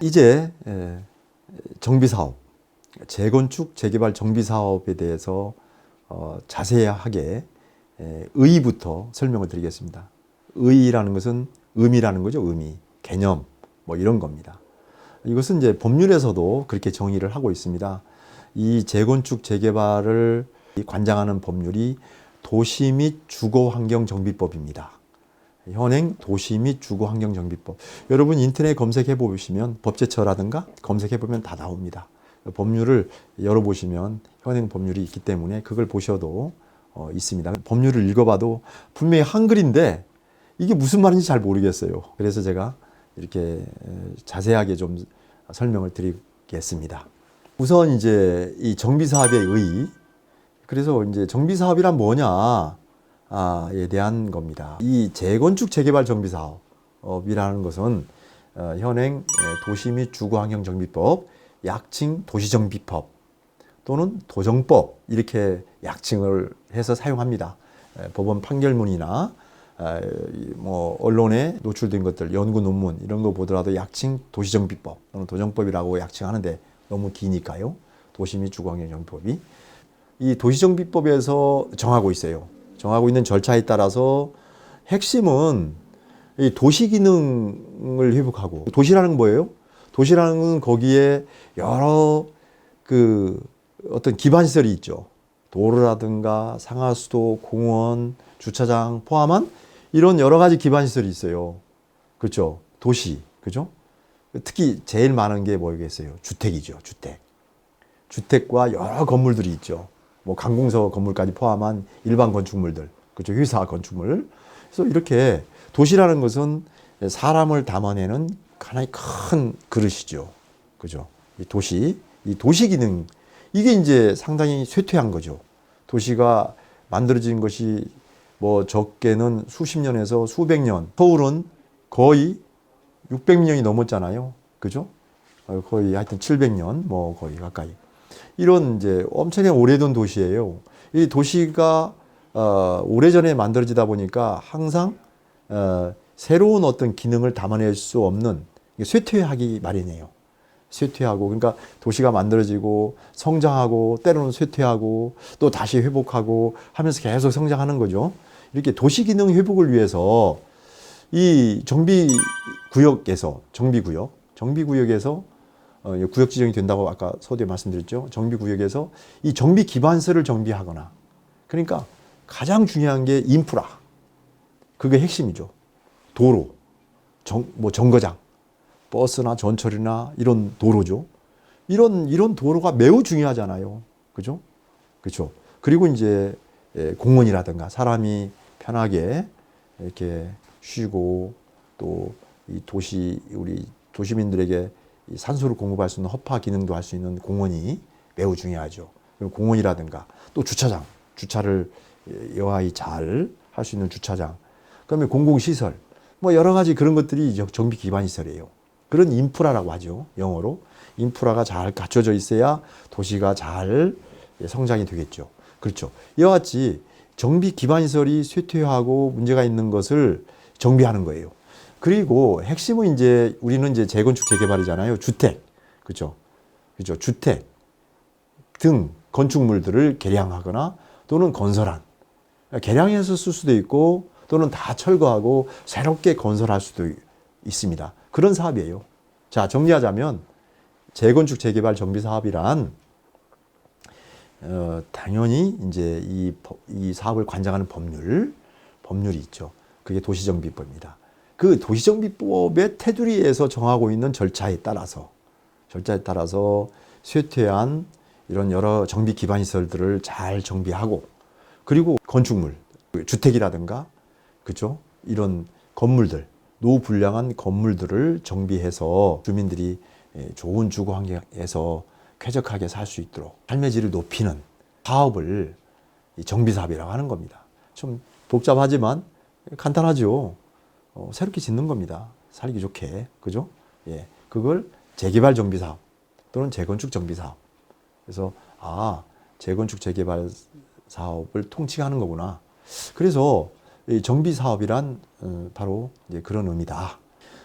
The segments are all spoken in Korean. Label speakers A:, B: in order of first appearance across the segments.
A: 이제 정비사업, 재건축, 재개발 정비사업에 대해서 자세하게 의의부터 설명을 드리겠습니다. 의의라는 것은 의미라는 거죠. 의미, 개념, 뭐 이런 겁니다. 이것은 이제 법률에서도 그렇게 정의를 하고 있습니다. 이 재건축, 재개발을 관장하는 법률이 도시 및 주거환경정비법입니다. 현행 도시 및 주거환경정비법. 여러분 인터넷 검색해 보시면 법제처라든가 검색해 보면 다 나옵니다. 법률을 열어보시면 현행 법률이 있기 때문에 그걸 보셔도 있습니다. 법률을 읽어봐도 분명히 한글인데 이게 무슨 말인지 잘 모르겠어요. 그래서 제가 이렇게 자세하게 좀 설명을 드리겠습니다. 우선 이제 이 정비사업의 의의. 그래서 이제 정비사업이란 뭐냐? 에 대한 겁니다. 이 재건축 재개발 정비사업이라는 것은 현행 도시 및 주거환경정비법, 약칭 도시정비법 또는 도정법 이렇게 약칭을 해서 사용합니다. 법원 판결문이나 뭐 언론에 노출된 것들, 연구 논문 이런 거 보더라도 약칭 도시정비법 또는 도정법이라고 약칭하는데 너무 기니까요. 도시 및 주거환경정비법이 이 도시정비법에서 정하고 있어요. 정하고 있는 절차에 따라서 핵심은 이 도시 기능을 회복하고, 도시라는 건 뭐예요? 도시라는 건 거기에 여러 어떤 기반 시설이 있죠. 도로라든가 상하수도, 공원, 주차장 포함한 이런 여러 가지 기반 시설이 있어요. 그렇죠? 도시, 그죠? 특히 제일 많은 게 뭐겠어요? 주택이죠. 주택. 주택과 여러 건물들이 있죠. 뭐 관공서 건물까지 포함한 일반 건축물들, 그죠? 회사 건축물. 그래서 이렇게 도시라는 것은 사람을 담아내는 하나의 큰 그릇이죠. 그죠? 이 도시 기능, 이게 이제 상당히 쇠퇴한 거죠. 도시가 만들어진 것이 뭐 적게는 수십 년에서 수백 년. 서울은 거의 600년이 넘었잖아요. 그죠? 거의 하여튼 700년, 뭐 거의 가까이. 이런 이제 엄청나게 오래된 도시예요. 이 도시가 오래전에 만들어지다 보니까 항상 새로운 어떤 기능을 담아낼 수 없는 쇠퇴하기 마련이에요. 쇠퇴하고, 그러니까 도시가 만들어지고 성장하고 때로는 쇠퇴하고 또 다시 회복하고 하면서 계속 성장하는 거죠. 이렇게 도시 기능 회복을 위해서 이 정비구역에서 구역 지정이 된다고 아까 서두에 말씀드렸죠. 정비구역에서 이 정비 기반서를 정비하거나, 그러니까 가장 중요한 게 인프라. 그게 핵심이죠. 도로, 정거장, 버스나 전철이나 이런 도로죠. 이런 도로가 매우 중요하잖아요. 그죠? 그렇죠. 그리고 이제 공원이라든가 사람이 편하게 이렇게 쉬고 또 이 우리 도시민들에게 이 산소를 공급할 수 있는 허파 기능도 할 수 있는 공원이 매우 중요하죠. 그리고 공원이라든가 또 주차장, 주차를 여하이 잘 할 수 있는 주차장, 그다음에 공공시설, 뭐 여러 가지 그런 것들이 정비 기반 시설이에요. 그런 인프라라고 하죠. 영어로. 인프라가 잘 갖춰져 있어야 도시가 잘 성장이 되겠죠. 그렇죠. 이와 같이 정비 기반 시설이 쇠퇴하고 문제가 있는 것을 정비하는 거예요. 그리고 핵심은 이제 우리는 이제 재건축 재개발이잖아요. 주택. 그렇죠. 그렇죠. 주택 등 건축물들을 개량하거나 또는 건설한. 개량해서 쓸 수도 있고 또는 다 철거하고 새롭게 건설할 수도 있습니다. 그런 사업이에요. 자, 정리하자면 재건축 재개발 정비 사업이란 당연히 이제 이 사업을 관장하는 법률이 있죠. 그게 도시정비법입니다. 그 도시정비법의 테두리에서 정하고 있는 절차에 따라서 쇠퇴한 이런 여러 정비 기반 시설들을 잘 정비하고, 그리고 건축물, 주택이라든가, 그죠? 이런 건물들, 노후불량한 건물들을 정비해서 주민들이 좋은 주거 환경에서 쾌적하게 살 수 있도록 삶의 질을 높이는 사업을 정비사업이라고 하는 겁니다. 좀 복잡하지만 간단하죠. 새롭게 짓는 겁니다. 살기 좋게. 그죠? 예. 그걸 재개발 정비사업 또는 재건축 정비사업. 그래서, 재건축 재개발 사업을 통칭하는 거구나. 그래서 이 정비 사업이란 바로 이제 그런 의미다.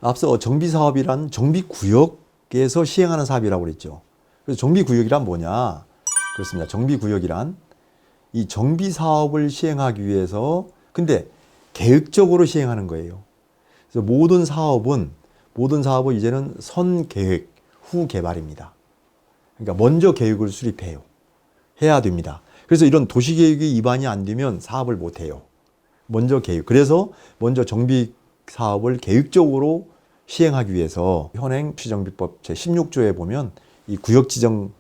A: 앞서 정비 사업이란 정비 구역에서 시행하는 사업이라고 그랬죠. 그래서 정비 구역이란 뭐냐? 그렇습니다. 정비 구역이란 이 정비 사업을 시행하기 위해서 근데 계획적으로 시행하는 거예요. 그래서 모든 사업은 이제는 선 계획 후 개발입니다. 그러니까 먼저 계획을 수립해요. 해야 됩니다. 그래서 이런 도시 계획이 위반이 안 되면 사업을 못 해요. 먼저 계획. 그래서 먼저 정비 사업을 계획적으로 시행하기 위해서 현행 시정비법 제16조에 보면 이 구역 지정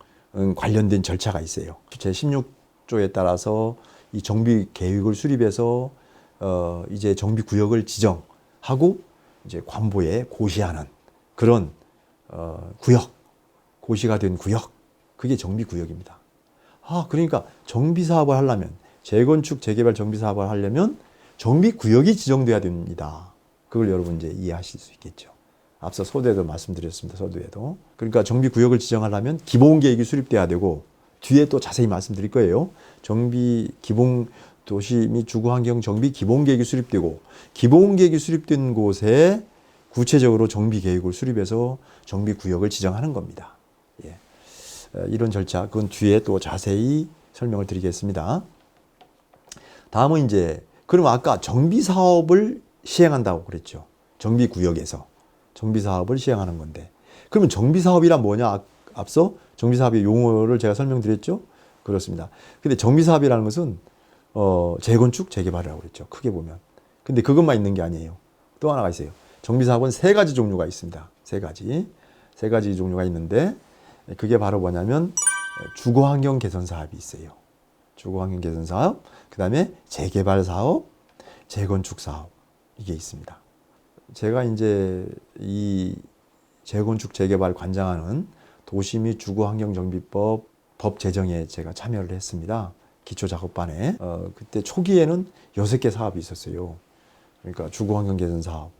A: 관련된 절차가 있어요. 제16조에 따라서 이 정비 계획을 수립해서 이제 정비 구역을 지정하고 이제 관보에 고시하는 그런 구역, 고시가 된 구역, 그게 정비 구역입니다. 그러니까 정비 사업을 하려면 재건축, 재개발 정비 사업을 하려면 정비 구역이 지정돼야 됩니다. 그걸 여러분 이제 이해하실 수 있겠죠. 앞서 서두에도 말씀드렸습니다. 서두에도. 그러니까 정비 구역을 지정하려면 기본 계획이 수립돼야 되고 뒤에 또 자세히 말씀드릴 거예요. 정비 기본 도시 및 주거 환경 정비 기본 계획이 수립되고 기본 계획이 수립된 곳에 구체적으로 정비 계획을 수립해서 정비 구역을 지정하는 겁니다. 예. 이런 절차, 그건 뒤에 또 자세히 설명을 드리겠습니다. 다음은 이제, 그럼 아까 정비 사업을 시행한다고 그랬죠. 정비 구역에서 정비 사업을 시행하는 건데, 그러면 정비 사업이란 뭐냐? 앞서 정비 사업의 용어를 제가 설명드렸죠. 그렇습니다. 근데 정비 사업이라는 것은 재건축, 재개발이라고 그랬죠. 크게 보면. 근데 그것만 있는 게 아니에요. 또 하나가 있어요. 정비 사업은 세 가지 종류가 있습니다. 세 가지 종류가 있는데 그게 바로 뭐냐면 주거 환경 개선 사업이 있어요. 주거 환경 개선 사업, 그다음에 재개발 사업, 재건축 사업, 이게 있습니다. 제가 이제 이 재건축 재개발 관장하는 도시 및 주거 환경 정비법 법 제정에 제가 참여를 했습니다. 기초 작업반에. 그때 초기에는 6개 사업이 있었어요. 그러니까 주거 환경 개선 사업,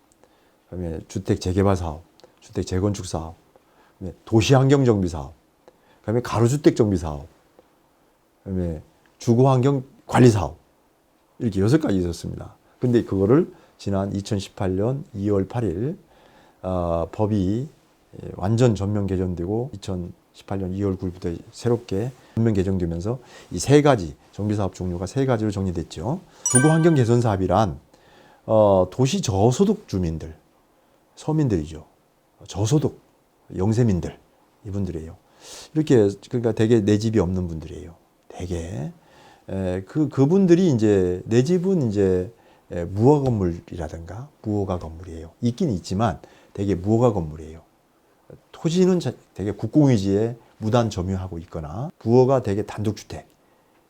A: 그다음에 주택 재개발 사업, 주택 재건축 사업, 그다음에 도시 환경 정비 사업, 그다음에 가로주택 정비 사업, 그다음에 주거 환경 관리 사업, 이렇게 6가지 있었습니다. 근데 그거를 지난 2018년 2월 8일 법이 완전 전면 개정되고 2018년 2월 9일부터 새롭게 전면 개정되면서 이 세 가지 정비 사업 종류가 세 가지로 정리됐죠. 주거 환경 개선 사업이란 도시 저소득 주민들, 서민들이죠. 저소득 영세민들, 이분들이에요. 이렇게 그러니까 대개 내 집이 없는 분들이에요. 대개 그분들이 이제 내 집은 이제 무허가 건물이라든가 무허가 건물이에요. 있긴 있지만 대개 무허가 건물이에요. 토지는 대개 국공유지에 무단 점유하고 있거나 무허가 대개 단독주택,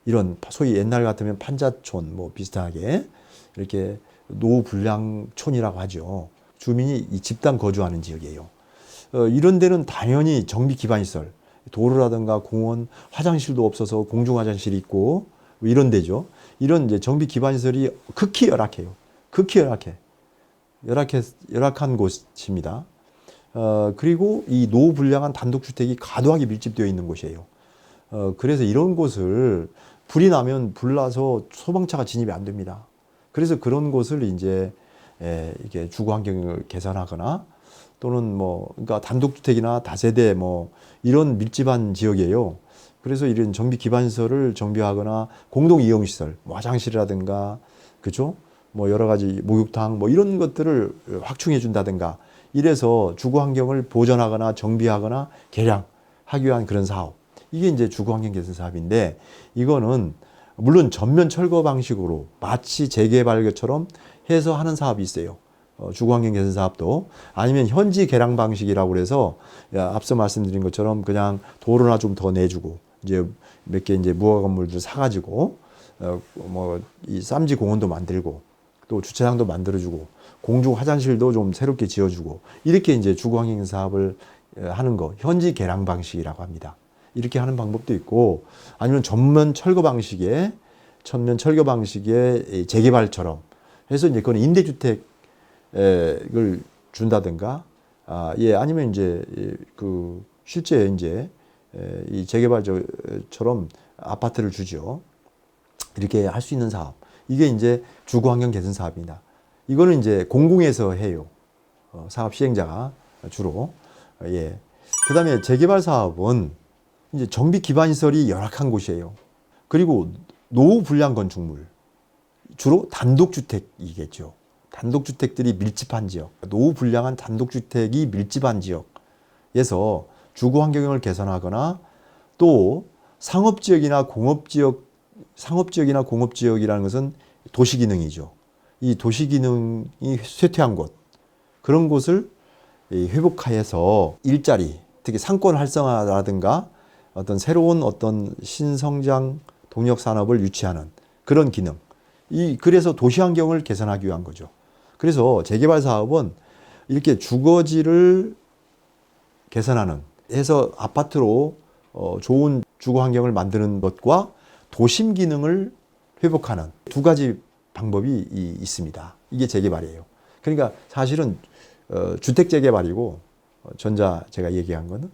A: 이런 소위 옛날 같으면 판자촌 뭐 비슷하게 이렇게 노불량촌이라고 하죠. 주민이 이 집단 거주하는 지역이에요. 이런 데는 당연히 정비 기반시설, 도로라든가 공원, 화장실도 없어서 공중 화장실이 있고 이런 데죠. 이런 이제 정비 기반시설이 극히 열악해요. 극히 열악한 곳입니다. 그리고 이 노불량한 단독주택이 과도하게 밀집되어 있는 곳이에요. 그래서 이런 곳을 불이 나면 불나서 소방차가 진입이 안 됩니다. 그래서 그런 곳을 이제 이게 주거 환경을 개선하거나 또는 뭐 그러니까 단독주택이나 다세대 뭐 이런 밀집한 지역이에요. 그래서 이런 정비 기반시설을 정비하거나 공동 이용시설, 뭐 화장실이라든가 그죠? 뭐 여러 가지 목욕탕 뭐 이런 것들을 확충해 준다든가 이래서 주거 환경을 보존하거나 정비하거나 개량하기 위한 그런 사업. 이게 이제 주거 환경 개선 사업인데 이거는 물론 전면 철거 방식으로 마치 재개발처럼 해서 하는 사업이 있어요. 주거 환경 개선 사업도 아니면 현지 개량 방식이라고 그래서 앞서 말씀드린 것처럼 그냥 도로나 좀 더 내주고 이제 몇 개 이제 무허가 건물들 사가지고 뭐 이 쌈지 공원도 만들고 또 주차장도 만들어주고 공중 화장실도 좀 새롭게 지어주고 이렇게 이제 주거 환경 사업을 하는 거 현지 개량 방식이라고 합니다. 이렇게 하는 방법도 있고 아니면 전면 철거 방식의 재개발처럼 해서 이제 그건 임대주택을 준다든가 아니면 이제 그 실제 이제 이 재개발처럼 아파트를 주죠. 이렇게 할 수 있는 사업. 이게 이제 주거 환경 개선 사업입니다. 이거는 이제 공공에서 해요. 사업 시행자가 주로. 예. 그다음에 재개발 사업은 이제 정비 기반 시설이 열악한 곳이에요. 그리고 노후 불량 건축물. 주로 단독주택이겠죠. 단독주택들이 밀집한 지역, 노후 불량한 단독주택이 밀집한 지역에서 주거 환경을 개선하거나 또 상업지역이나 공업지역이라는 것은 도시기능이죠. 이 도시기능이 쇠퇴한 곳, 그런 곳을 회복하여서 일자리, 특히 상권 활성화라든가 어떤 새로운 어떤 신성장 동력 산업을 유치하는 그런 기능. 그래서 도시 환경을 개선하기 위한 거죠. 그래서 재개발 사업은 이렇게 주거지를 개선하는, 해서 아파트로 좋은 주거 환경을 만드는 것과 도심 기능을 회복하는 두 가지 방법이 있습니다. 이게 재개발이에요. 그러니까 사실은 주택 재개발이고 제가 얘기한 거는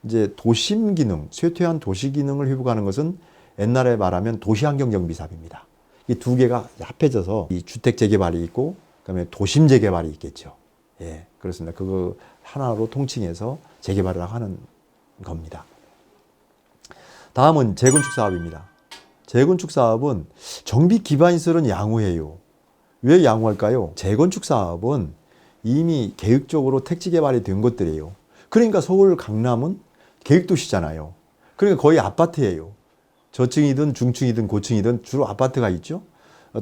A: 이제 도심 기능, 쇠퇴한 도시 기능을 회복하는 것은 옛날에 말하면 도시 환경 정비 사업입니다. 이 두 개가 합해져서 이 주택 재개발이 있고 그다음에 도심 재개발이 있겠죠. 예, 그렇습니다. 그거 하나로 통칭해서 재개발을 하는 겁니다. 다음은 재건축 사업입니다. 재건축 사업은 정비 기반 시설은 양호해요. 왜 양호할까요? 재건축 사업은 이미 계획적으로 택지 개발이 된 것들이에요. 그러니까 서울 강남은 계획도시잖아요. 그러니까 거의 아파트예요. 저층이든 중층이든 고층이든 주로 아파트가 있죠.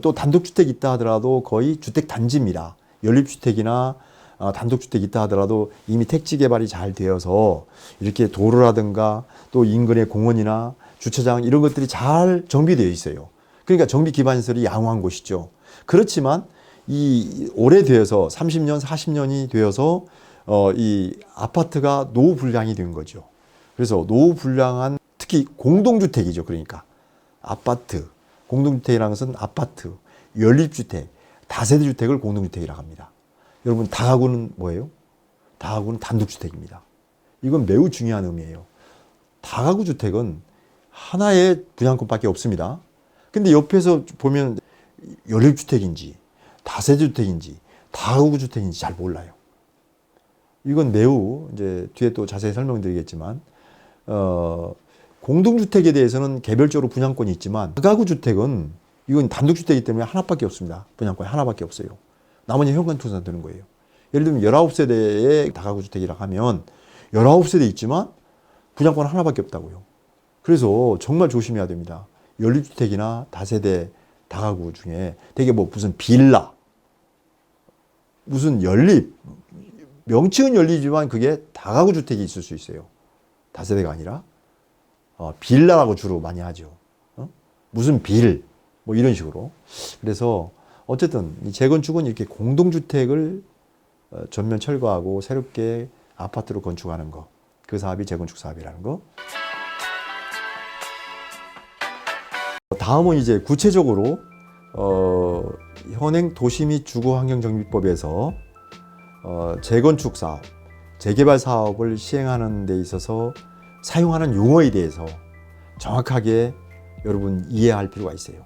A: 또 단독주택 있다 하더라도 거의 주택 단지입니다. 연립주택이나 단독주택 있다 하더라도 이미 택지 개발이 잘 되어서 이렇게 도로라든가 또 인근의 공원이나 주차장 이런 것들이 잘 정비되어 있어요. 그러니까 정비 기반 시설이 양호한 곳이죠. 그렇지만 이 오래되어서 30년, 40년이 되어서 이 아파트가 노후 불량이 된 거죠. 그래서 노후 불량한 특히 공동주택이죠. 그러니까 아파트, 공동주택이라는 것은 아파트, 연립주택, 다세대 주택을 공동주택이라고 합니다. 여러분 다가구는 뭐예요? 다가구는 단독주택입니다. 이건 매우 중요한 의미예요. 다가구 주택은 하나의 분양권밖에 없습니다. 근데 옆에서 보면 연립주택인지 다세대 주택인지 다가구 주택인지 잘 몰라요. 이건 매우 이제 뒤에 또 자세히 설명드리겠지만 공동주택에 대해서는 개별적으로 분양권이 있지만 다가구 주택은 이건 단독주택이기 때문에 하나밖에 없습니다. 분양권이 하나밖에 없어요. 나머지 현관 투자 되는 거예요. 예를 들면 19세대의 다가구 주택이라고 하면 19세대 있지만 분양권 하나밖에 없다고요. 그래서 정말 조심해야 됩니다. 연립주택이나 다세대 다가구 중에 되게 뭐 무슨 빌라, 무슨 연립, 명칭은 연립이지만 그게 다가구 주택이 있을 수 있어요. 다세대가 아니라 빌라라고 주로 많이 하죠. 무슨 빌, 뭐 이런 식으로. 그래서 어쨌든 이 재건축은 이렇게 공동주택을 전면 철거하고 새롭게 아파트로 건축하는 거. 그 사업이 재건축 사업이라는 거. 다음은 이제 구체적으로 현행 도시 및 주거환경정비법에서 재건축 사업, 재개발 사업을 시행하는 데 있어서 사용하는 용어에 대해서 정확하게 여러분 이해할 필요가 있어요.